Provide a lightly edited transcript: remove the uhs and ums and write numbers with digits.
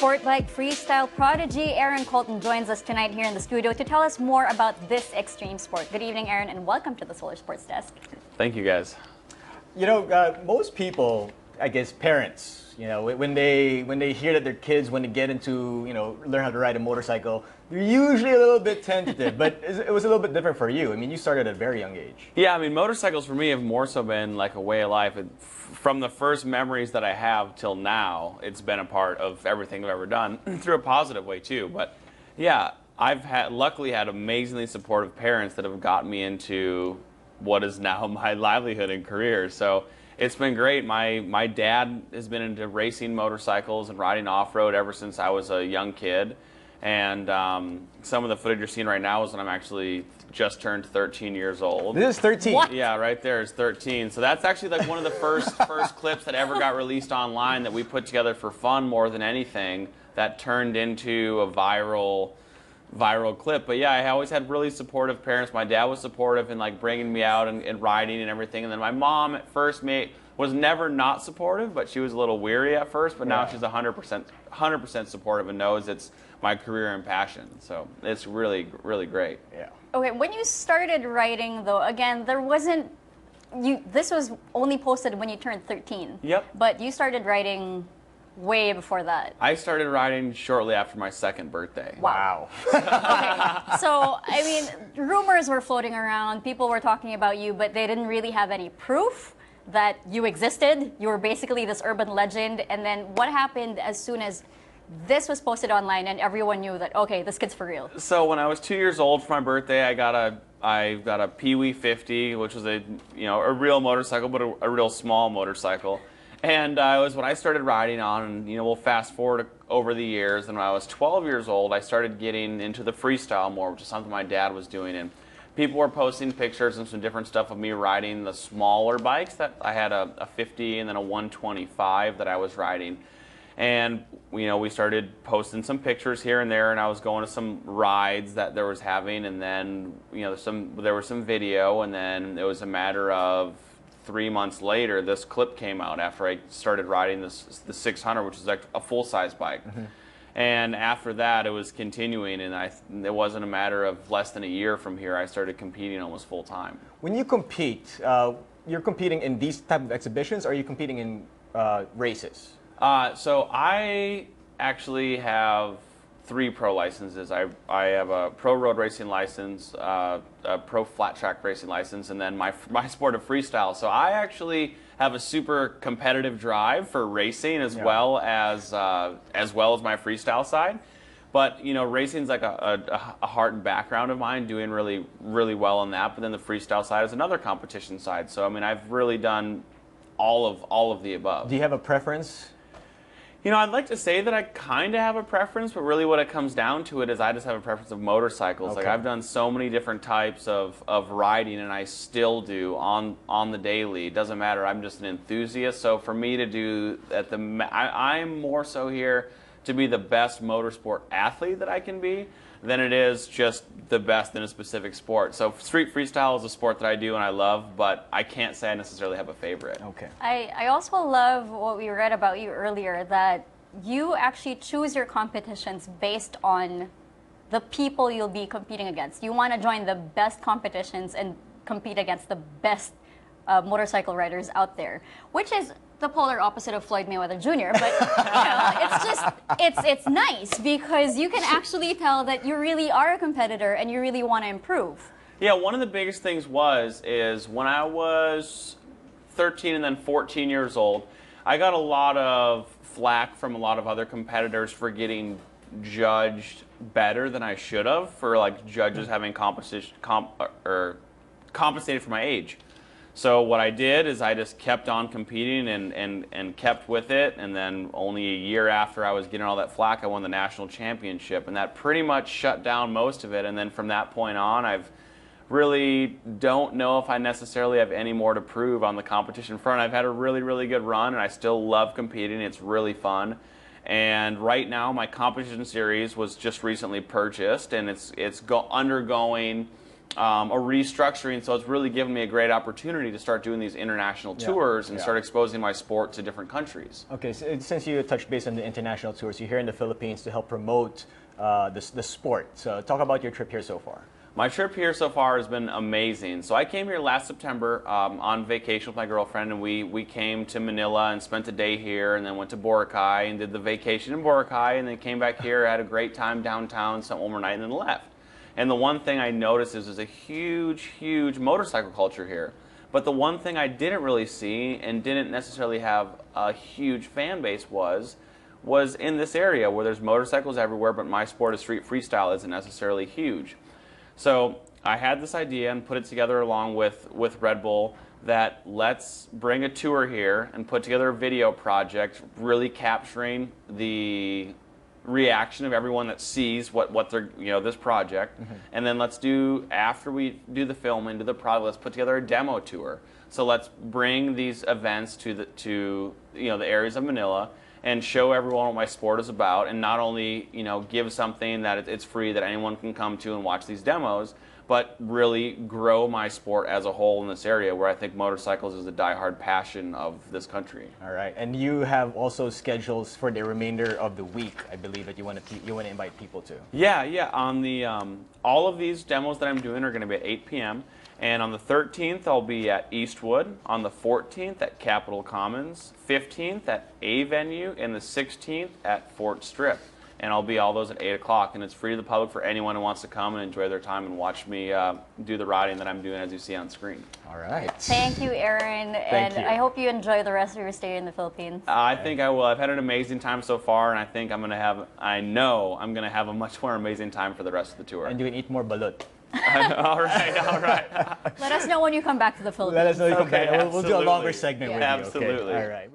Sport bike freestyle prodigy Aaron Colton joins us tonight here in the studio to tell us more about this extreme sport. Good evening, Aaron, and welcome to the Solar Sports Desk. Thank you, guys. You know, most people, I guess parents, you know, when they hear that their kids want to get into, learn how to ride a motorcycle, they're usually a little bit tentative. But it was a little bit different for you. I mean, you started at a very young age. Yeah, I mean, motorcycles for me have more so been like a way of life. From the first memories that I have till now, it's been a part of everything I've ever done through a positive way too. But yeah, I've luckily had amazingly supportive parents that have gotten me into what is now my livelihood and career. So it's been great. My dad has been into racing motorcycles and riding off-road ever since I was a young kid. And some of the footage you're seeing right now is when I'm actually just turned 13 years old. This is 13. What? Yeah, right there is 13. So that's actually like one of the first clips that ever got released online that we put together for fun more than anything that turned into a viral clip. But yeah, I always had really supportive parents. My dad was supportive in like bringing me out and riding and everything. And then my mom at first was never not supportive, but she was a little weary at first. But now she's 100% supportive and knows it's my career and passion. So it's really, really great. Yeah. Okay, when you started riding, though, again, this was only posted when you turned 13. Yep. But you started riding way before that. I started riding shortly after my second birthday. Wow. Okay, so, I mean, rumors were floating around. People were talking about you, but they didn't really have any proof that you existed. You were basically this urban legend. And then what happened as soon as this was posted online and everyone knew that, okay, this kid's for real? So when I was 2 years old for my birthday, I got a Pee Wee 50, which was a real motorcycle, but a real small motorcycle. And it was when I started riding on, and we'll fast forward over the years. And when I was 12 years old, I started getting into the freestyle more, which is something my dad was doing. And people were posting pictures and some different stuff of me riding the smaller bikes. That I had a 50 and then a 125 that I was riding. And we started posting some pictures here and there, and I was going to some rides that there was having, and then there was some video, and then it was a matter of 3 months later, this clip came out after I started riding the 600, which is like a full-size bike. Mm-hmm. And after that, it was continuing, and it wasn't a matter of less than a year from here, I started competing almost full-time. When you compete, you're competing in these type of exhibitions, or are you competing in races? So I actually have 3 pro licenses. I have a pro road racing license, a pro flat track racing license, and then my sport of freestyle. So I actually have a super competitive drive for racing as well as my freestyle side. But racing's like a heart and background of mine, doing really, really well in that. But then the freestyle side is another competition side. So I mean, I've really done all of the above. Do you have a preference? I'd like to say that I kind of have a preference, but really what it comes down to is I just have a preference of motorcycles. Okay. Like I've done so many different types of riding, and I still do on the daily. It doesn't matter. I'm just an enthusiast. So for me to do I'm more so here to be the best motorsport athlete that I can be than it is just the best in a specific sport. So street freestyle is a sport that I do and I love, but I can't say I necessarily have a favorite. Okay. I also love what we read about you earlier, that you actually choose your competitions based on the people you'll be competing against. You want to join the best competitions and compete against the best motorcycle riders out there, which is the polar opposite of Floyd Mayweather Jr. But it's nice because you can actually tell that you really are a competitor and you really want to improve. Yeah, one of the biggest things is when I was 13 and then 14 years old, I got a lot of flack from a lot of other competitors for getting judged better than I should have, for like judges having compensated for my age. So what I did is I just kept on competing and kept with it, and then only a year after I was getting all that flack, I won the national championship, and that pretty much shut down most of it. And then from that point on, I've really don't know if I necessarily have any more to prove on the competition front. I've had a really, really good run, and I still love competing. It's really fun. And right now, my competition series was just recently purchased, and it's undergoing a restructuring, so it's really given me a great opportunity to start doing these international tours and start exposing my sport to different countries. Okay, so since you touched base on the international tours, you're here in the Philippines to help promote the sport. So talk about your trip here so far. My trip here so far has been amazing. So I came here last September on vacation with my girlfriend, and we came to Manila and spent a day here, and then went to Boracay and did the vacation in Boracay, and then came back here, had a great time downtown, spent one more night, and then left. And the one thing I noticed is there's a huge motorcycle culture here. But the one thing I didn't really see and didn't necessarily have a huge fan base was in this area where there's motorcycles everywhere, but my sport of street freestyle isn't necessarily huge. So I had this idea and put it together along with Red Bull that let's bring a tour here and put together a video project really capturing the reaction of everyone that sees what they're, this project. And then let's do, after we do the filming, do the project, let's put together a demo tour. So let's bring these events to the areas of Manila and show everyone what my sport is about, and not only give something that it's free that anyone can come to and watch these demos, but really grow my sport as a whole in this area where I think motorcycles is a diehard passion of this country. All right, and you have also schedules for the remainder of the week, I believe, that you want to invite people to. Yeah. On the all of these demos that I'm doing are going to be at 8 p.m. And on the 13th, I'll be at Eastwood. On the 14th, at Capitol Commons. 15th, at A Venue. And the 16th, at Fort Strip. And I'll be all those at 8 o'clock. And it's free to the public for anyone who wants to come and enjoy their time and watch me do the riding that I'm doing, as you see on screen. All right. Thank you, Aaron. Thank you. I hope you enjoy the rest of your stay in the Philippines. I think I will. I've had an amazing time so far, and I think I know I'm going to have a much more amazing time for the rest of the tour. And you can eat more balut. All right. Let us know when you come back to the Philippines. Let us know when you come Okay, back. We'll do a longer absolutely. segment with Yeah. you. Absolutely. Okay? All right.